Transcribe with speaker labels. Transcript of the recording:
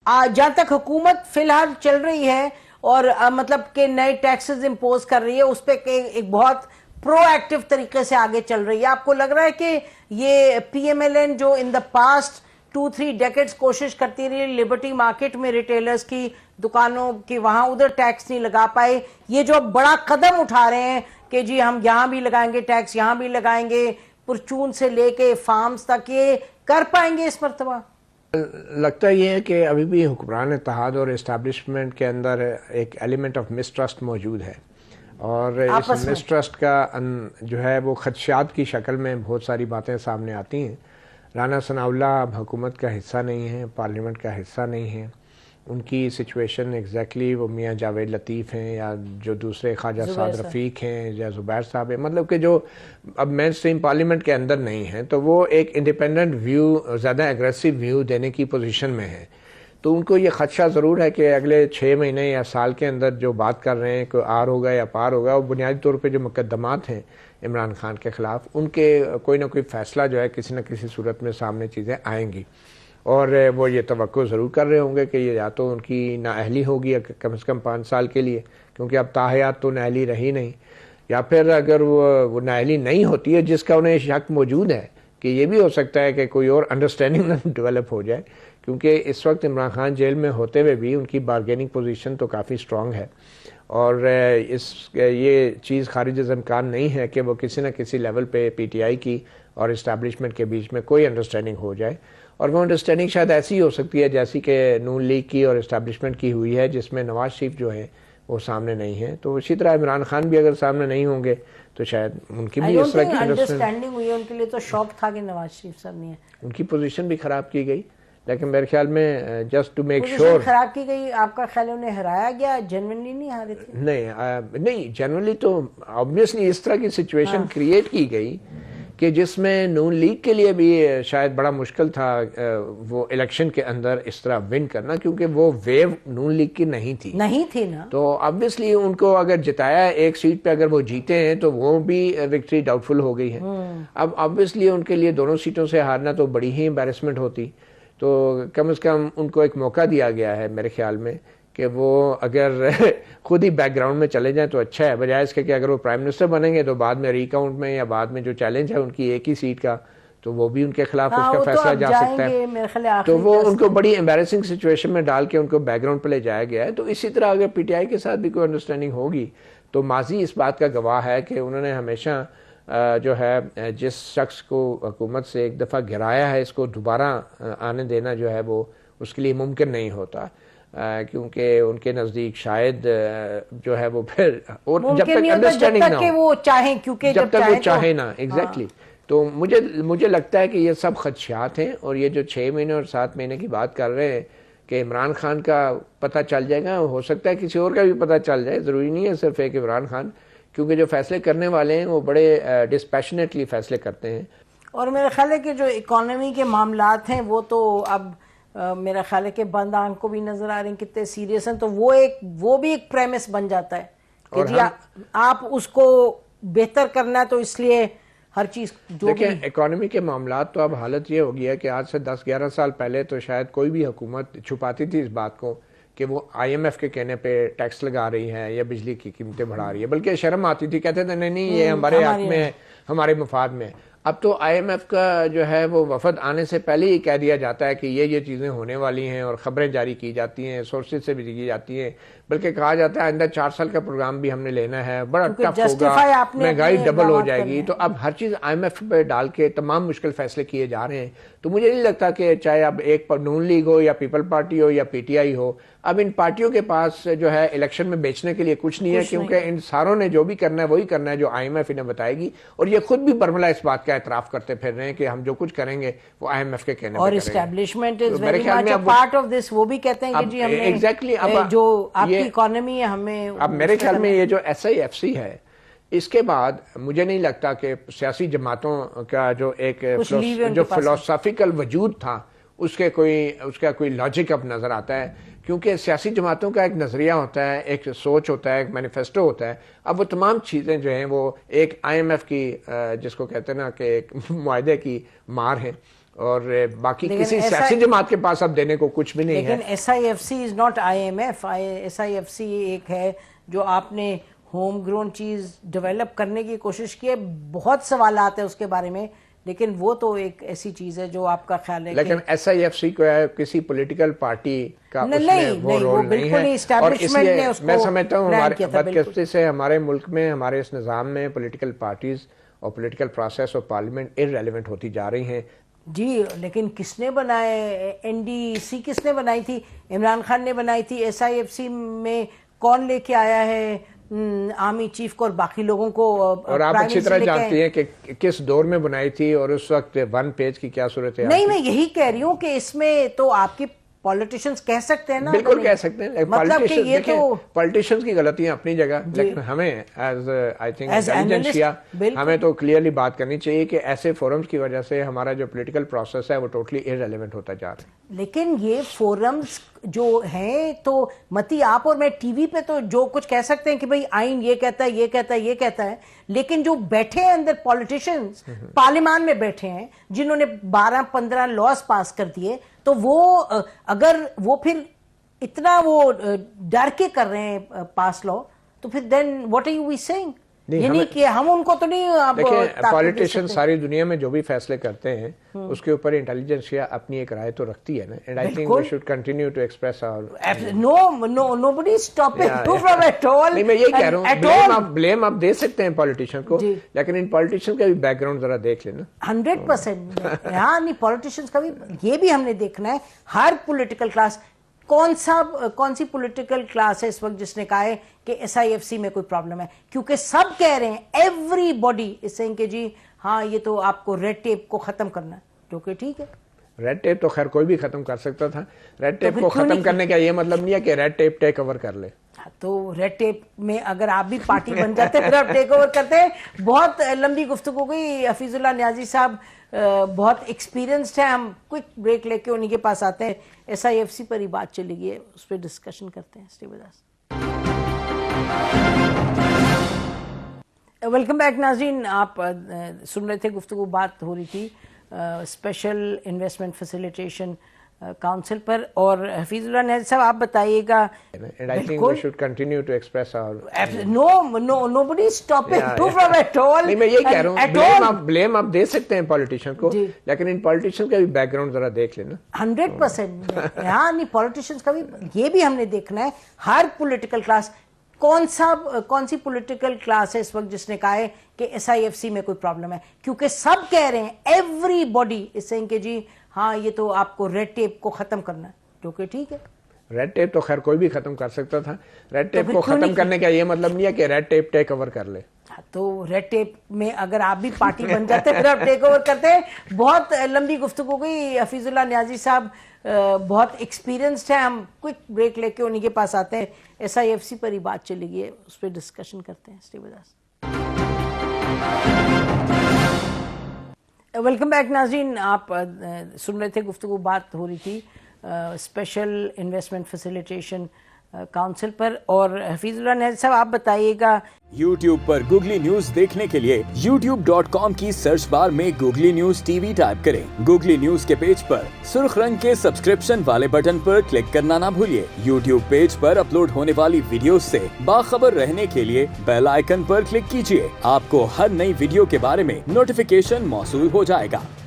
Speaker 1: جہاں تک حکومت فی الحال چل رہی ہے اور مطلب کہ نئے ٹیکسز امپوز کر رہی ہے، اس پہ ایک بہت پرو ایکٹیو طریقے سے آگے چل رہی ہے. آپ کو لگ رہا ہے کہ یہ پی ایم ایل این جو ان دا پاسٹ 2-3 ڈیکیڈز کوشش کرتی رہی لبرٹی مارکیٹ میں ریٹیلرز کی دکانوں کی وہاں ادھر ٹیکس نہیں لگا پائے، یہ جو بڑا قدم اٹھا رہے ہیں کہ جی ہم یہاں بھی لگائیں گے ٹیکس، یہاں بھی لگائیں گے، پرچون سے لے کے فارمز تک، یہ کر پائیں گے اس مرتبہ؟
Speaker 2: لگتا یہ ہے کہ ابھی بھی حکمران اتحاد اور اسٹیبلشمنٹ کے اندر ایک ایلیمنٹ آف مسٹرسٹ موجود ہے، اور اس مسٹرسٹ کا جو ہے وہ خدشات کی شکل میں بہت ساری باتیں سامنے آتی ہیں. رانا ثناء اللہ اب حکومت کا حصہ نہیں ہیں، پارلیمنٹ کا حصہ نہیں ہیں، ان کی سچویشن ایگزیکٹلی وہ میاں جاوید لطیف ہیں یا جو دوسرے خواجہ سعد رفیق ہیں یا زبیر صاحب ہیں، مطلب کہ جو اب مین اسٹریم پارلیمنٹ کے اندر نہیں ہیں، تو وہ ایک انڈیپینڈنٹ ویو، زیادہ ایگریسو ویو دینے کی پوزیشن میں ہیں. تو ان کو یہ خدشہ ضرور ہے کہ اگلے 6 مہینے یا سال کے اندر جو بات کر رہے ہیں کہ آر ہوگا یا پار ہوگا، وہ بنیادی طور پہ جو مقدمات ہیں عمران خان کے خلاف، ان کے کوئی نہ کوئی فیصلہ جو ہے کسی نہ کسی صورت میں سامنے چیزیں آئیں گی. اور وہ یہ توقع ضرور کر رہے ہوں گے کہ یہ یا تو ان کی نااہلی ہوگی کم از کم 5 سال کے لیے، کیونکہ اب تاحیات تو نااہلی رہی نہیں، یا پھر اگر وہ نااہلی نہیں ہوتی ہے جس کا انہیں شک موجود ہے کہ یہ بھی ہو سکتا ہے کہ کوئی اور انڈرسٹینڈنگ نہ ڈیولپ ہو جائے، کیونکہ اس وقت عمران خان جیل میں ہوتے ہوئے بھی ان کی بارگیننگ پوزیشن تو کافی اسٹرانگ ہے، اور یہ چیز خارج از امکان نہیں ہے کہ وہ کسی نہ کسی لیول پہ پی ٹی آئی کی اور اسٹیبلشمنٹ کے بیچ میں کوئی انڈرسٹینڈنگ ہو جائے. اور وہ انڈرسٹینڈنگ شاید ایسی ہو سکتی ہے جیسی کہ نون لیگ کی اور اسٹیبلشمنٹ کی ہوئی ہے، جس میں نواز شریف جو ہے وہ سامنے نہیں ہے. تو اسی طرح عمران خان بھی اگر سامنے نہیں ہوں گے تو شاید ان کی بھی اس طرح کی
Speaker 1: انڈرسٹینڈنگ ہوئی ہے. ان کے لیے تو شوق تھا کہ نواز شریف صاحب نہیں ہے،
Speaker 2: ان کی پوزیشن بھی خراب کی گئی، لیکن میرے خیال میں جسٹ ٹو میک شیور
Speaker 1: خراب کی گئی. آپ کا خیال ہے انہیں ہرایا گیا؟ جنوینلی نہیں ہارے تھے؟
Speaker 2: نہیں جنرلی تو آبویسلی اس طرح کی سچویشن کریٹ کی گئی کہ جس میں نون لیگ کے لیے بھی شاید بڑا مشکل تھا وہ الیکشن کے اندر اس طرح ون کرنا، کیونکہ وہ ویو نون لیگ کی نہیں تھی
Speaker 1: نا.
Speaker 2: تو آبویسلی ان کو اگر جتایا ایک سیٹ پہ، اگر وہ جیتے ہیں تو وہ بھی وکٹری ڈاؤٹ فل ہو گئی ہے. اب آبویسلی ان کے لیے دونوں سیٹوں سے ہارنا تو بڑی ہی امبیرسمنٹ ہوتی، تو کم از کم ان کو ایک موقع دیا گیا ہے میرے خیال میں کہ وہ اگر خود ہی بیک گراؤنڈ میں چلے جائیں تو اچھا ہے، بجائے اس کے کہ اگر وہ پرائم منسٹر بنیں گے تو بعد میں ریکاؤنٹ میں یا بعد میں جو چیلنج ہے ان کی ایک ہی سیٹ کا، تو وہ بھی ان کے خلاف اس کا فیصلہ جا سکتا ہے. تو وہ ان کو بڑی امبیرسنگ سچویشن میں ڈال کے ان کو بیک گراؤنڈ پہ لے جایا گیا ہے. تو اسی طرح اگر پی ٹی آئی کے ساتھ بھی کوئی انڈرسٹینڈنگ ہوگی تو ماضی اس بات کا گواہ ہے کہ انہوں نے ہمیشہ جو ہے جس شخص کو حکومت سے ایک دفعہ گرایا ہے، اس کو دوبارہ آنے دینا جو ہے وہ اس کے لیے ممکن نہیں ہوتا، کیونکہ ان کے نزدیک شاید جو ہے وہ پھر اور جب تک انڈرسٹینڈنگ نہ ہو، جب تک وہ چاہے نا ایگزیکٹلی. تو مجھے لگتا ہے کہ یہ سب خدشات ہیں، اور یہ جو 6 مہینے اور 7 مہینے کی بات کر رہے ہیں کہ عمران خان کا پتہ چل جائے گا، ہو سکتا ہے کسی اور کا بھی پتہ چل جائے، ضروری نہیں ہے صرف ایک عمران خان، کیونکہ جو فیصلے کرنے والے ہیں وہ بڑے ڈسپیشنیٹلی فیصلے کرتے ہیں.
Speaker 1: اور میرا خیال ہے کہ جو اکانومی کے معاملات ہیں وہ تو اب میرا خیال ہے کہ بند آنکھ کو بھی نظر آ رہے ہیں کتنے سیریس ہیں، تو وہ بھی ایک پریمس بن جاتا ہے کہ جی آپ اس کو بہتر کرنا ہے، تو اس لیے ہر چیز جو
Speaker 2: دیکھیں اکانومی کے معاملات تو اب حالت یہ ہو گئی ہے کہ آج سے 10-11 سال پہلے تو شاید کوئی بھی حکومت چھپاتی تھی اس بات کو کہ وہ آئی ایم ایف کے کہنے پہ ٹیکس لگا رہی ہے یا بجلی کی قیمتیں بڑھا رہی ہے، بلکہ شرم آتی تھی، کہتے تھے نہیں یہ ہمارے حق میں، ہمارے مفاد میں. اب تو آئی ایم ایف کا جو ہے وہ وفد آنے سے پہلے ہی کہہ دیا جاتا ہے کہ یہ چیزیں ہونے والی ہیں، اور خبریں جاری کی جاتی ہیں، سورسز سے بھی کی جاتی ہیں، بلکہ کہا جاتا ہے آئندہ 4 سال کا پروگرام بھی ہم نے لینا ہے، بڑا ٹف ہوگا، مہنگائی ڈبل ہو جائے گی. تو اب ہر چیز آئی ایم ایف پہ ڈال کے تمام مشکل فیصلے کیے جا رہے ہیں. تو مجھے نہیں لگتا کہ چاہے اب ایک نون لیگ ہو یا پیپل پارٹی ہو یا پی ٹی آئی ہو، اب ان پارٹیوں کے پاس جو ہے الیکشن میں بیچنے کے لیے کچھ نہیں ہے، کیونکہ ان ساروں نے جو بھی کرنا ہے وہی کرنا ہے جو آئی ایم ایف انہیں بتائے گی، اور یہ خود بھی برملا اس بات کا اعتراف کرتے پھر رہے ہیں کہ ہم جو کچھ کریں گے وہ آئی ایم ایف کے کہنے پہ کریں گے.
Speaker 1: اور establishment is very much a part of this, وہ بھی کہتے ہیں کہ جی ہم نے
Speaker 2: ایگزیکٹلی
Speaker 1: جو آپ کی اکانومی ہے ہمیں.
Speaker 2: اب میرے خیال میں یہ جو ایس آئی ایف سی ہے، اس کے بعد مجھے نہیں لگتا کہ سیاسی جماعتوں کا جو ایک جو فلسافیکل وجود تھا اس کا کوئی لاجک اب نظر آتا ہے، کیونکہ سیاسی جماعتوں کا ایک نظریہ ہوتا ہے، ایک سوچ ہوتا ہے، ایک مینیفیسٹو ہوتا ہے. اب وہ تمام چیزیں جو ہیں وہ ایک آئی ایم ایف کی جس کو کہتے ہیں نا کہ ایک معاہدے کی مار ہیں، اور باقی کسی سیاسی جماعت کے پاس اب دینے کو کچھ بھی نہیں ہے.
Speaker 1: لیکن SIFC is not IMF. SIFC ایک ہے جو آپ نے ہوم گرون چیز ڈیولپ کرنے کی کوشش کی ہے. بہت سوالات ہیں اس کے بارے میں, لیکن وہ تو ایک ایسی چیز ہے جو آپ کا خیال ہے. لیکن
Speaker 2: SIFC کو کسی پولیٹیکل پارٹی کا اس میں وہ رول نہیں ہے, اور اس لیے میں سمجھتا ہوں بدقسمتی سے ہمارے ملک میں, ہمارے اس نظام میں پولیٹیکل پارٹیز اور پولیٹیکل پروسیس اور پارلیمنٹ ارریلیونٹ ہوتی جا رہی ہیں.
Speaker 1: جی لیکن کس نے بنائے؟ NDC کس نے بنائی تھی؟ عمران خان نے بنائی تھی. SIFC میں کون لے کے آیا ہے؟ آرمی چیف کو اور باقی لوگوں کو.
Speaker 2: اور آپ اچھی طرح جانتی ہیں کہ کس دور میں بنائی تھی اور اس وقت 1 پیج کی کیا صورت ہے.
Speaker 1: نہیں, میں یہی کہہ رہی ہوں کہ اس میں تو آپ کی پولیٹیشنز کہہ سکتے ہیں نا.
Speaker 2: بالکل کہہ سکتے ہیں.
Speaker 1: مطلب کہ یہ تو
Speaker 2: پولیٹیشنز کی غلطیاں اپنی جگہ, لیکن ہمیں ایز آئی تھنک انٹیلیجنسیا ہمیں تو کلیئرلی بات کرنی چاہیے کہ ایسے فورمز کی وجہ سے ہمارا جو پولیٹیکل پروسیس ہے وہ ٹوٹلی ارریلیونٹ ہوتا جا رہا ہے.
Speaker 1: لیکن یہ فورمز جو ہیں تو متی آپ اور میں ٹی وی پہ تو جو کچھ کہہ سکتے ہیں کہ بھئی آئین یہ کہتا ہے, یہ کہتا ہے, یہ کہتا ہے, لیکن جو بیٹھے ہیں اندر پولیٹیشنز پارلیمان میں بیٹھے ہیں جنہوں نے 12-15 لاز پاس کر دیے, تو وہ اگر وہ پھر اتنا وہ ڈر کے کر رہے ہیں پاس لا, تو پھر then what are you we seeing? یعنی کہ ہم ان کو تو نہیں.
Speaker 2: دیکھیں پولیٹیشن ساری دنیا میں جو بھی فیصلے کرتے ہیں اس کے اوپر انٹیلیجنسیا اپنی ایک رائے تو رکھتی ہے نا, and I think we should continue to express our.
Speaker 1: nobody is stopping you from at all.
Speaker 2: نہیں, میں یہی کہہ رہا ہوں بلیم آپ دے سکتے ہیں پولیٹیشین کو, لیکن ان پولیٹیشین کا بھی بیک گراؤنڈ ذرا دیکھ لینا.
Speaker 1: 100%. ہاں نہیں, پولیٹیشینز کا بھی یہ بھی ہم نے دیکھنا ہے. ہر پولیٹیکل کلاس, کون سی پولیٹیکل کلاس ہے اس وقت جس نے کہا ہے کہ SIFC میں کوئی پرابلم ہے؟ کیونکہ سب کہہ رہے ہیں, ایوری باڈی از سیئنگ کہ جی ہاں یہ تو آپ کو ریڈ ٹیپ کو ختم کرنا ہے, جو کہ ٹھیک ہے.
Speaker 2: ریڈ ٹیپ تو خیر کوئی بھی ختم کر سکتا تھا. ریڈ ٹیپ کو ختم کرنے کا یہ مطلب نہیں ہے کہ ریڈ ٹیپ ٹیک اوور کر لے.
Speaker 1: تو ریڈ ٹیپ میں اگر آپ بھی پارٹی بن جاتے پھر آپ ٹیک اوور کرتے ہیں. بہت لمبی گفتگو گئی. حفیظ اللہ نیازی صاحب بہت ایکسپیرینسڈ ہیں. ہم کوئک بریک لے کے انہیں کے پاس آتے ہیں. SIFC پر ہی بات چلے گی, اس پہ ڈسکشن کرتے ہیں. Stay with us. Welcome back ناظرین. آپ سن رہے تھے گفتگو, بات ہو رہی تھی اسپیشل انویسٹمنٹ فیسیلیٹیشن کاؤنسل پر, اور حفیظ اللہ نیازی صاحب آپ بتائیے گا.
Speaker 2: And I think we should continue to express our.
Speaker 1: nobody is stopping you from at all.
Speaker 2: نہیں, میں یہی کہہ رہا ہوں بلیم آپ دے سکتے ہیں پولیٹیشین کو, لیکن ان پولیٹیشین کا بھی بیک گراؤنڈ ذرا دیکھ لینا.
Speaker 1: 100%. ہاں نہیں, پولیٹیشینز کا بھی یہ بھی ہم نے دیکھنا ہے. ہر پولیٹیکل کلاس, کون سی پولیٹیکل کلاس ہے اس وقت جس نے کہا ہے کہ SIFC میں کوئی پرابلم ہے؟ کیونکہ سب کہہ رہے ہیں, ایوری باڈی از سیئنگ کہ جی ہاں یہ تو آپ کو ریڈ ٹیپ کو ختم کرنا ہے, جو کہ ٹھیک ہے.
Speaker 2: ریڈ ٹیپ تو خیر کوئی بھی ختم کر سکتا تھا. ریڈ ٹیپ کو ختم کرنے کا یہ مطلب نہیں ہے کہ ریڈ ٹیپ ٹیک اوور کر لے.
Speaker 1: تو ریڈ ٹیپ میں اگر آپ بھی پارٹی بن جاتے پھر آپ ٹیک اوور کرتے ہیں. بہت لمبی گفتگو گئی. حفیظ اللہ نیازی صاحب بہت ایکسپیرینسڈ ہیں. ہم کوئک بریک لے کے انہیں کے پاس آتے ہیں. SIFC پر ہی بات چلے گی, اس پہ ڈسکشن کرتے ہیں. Stay with us. Welcome back ناظرین. آپ سن رہے تھے گفتگو, بات ہو رہی تھی اسپیشل انویسٹمنٹ فیسیلیٹیشن کاؤنسل پر, اور حفیظ اللہ نیازی صاحب آپ بتائیے گا.
Speaker 3: YouTube پر گوگلی نیوز دیکھنے کے لیے youtube.com کی سرچ بار میں گوگلی نیوز TV ٹائپ کریں. گوگلی نیوز کے پیج پر سرخ رنگ کے سبسکرپشن والے بٹن پر کلک کرنا نہ بھولیے. YouTube پیج پر اپلوڈ ہونے والی ویڈیوز سے باخبر رہنے کے لیے بیل آئیکن پر کلک کیجیے. آپ کو ہر نئی ویڈیو کے بارے میں نوٹیفیکیشن موصول ہو جائے گا.